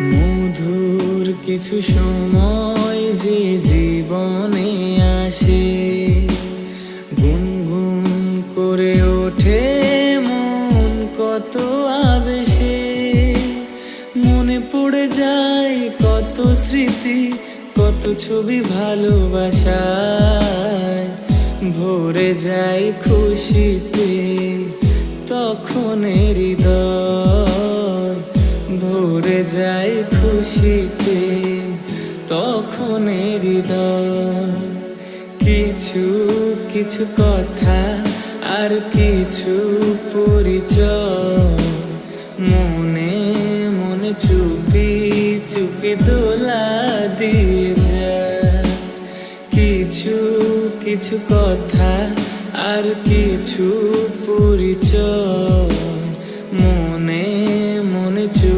মধুর কিছু সময় যে জীবনে আসে, গুনগুন করে ওঠে মন কত আবেশে। মনে পড়ে যায় কত স্মৃতি, কত ছবি ভালোবাসায়। ভরে যায় খুশিতে তখন হৃদয়, ভরে যায় খুশিতে তখন হৃদয়। কিছু কিছু কথা আর কিছু পরিচয়, মনে মনে চুপি চুপি দোলা দিয়ে যায়। কিছু কিছু কথা আর কিছু পরিচয়, মনে মনে চুপি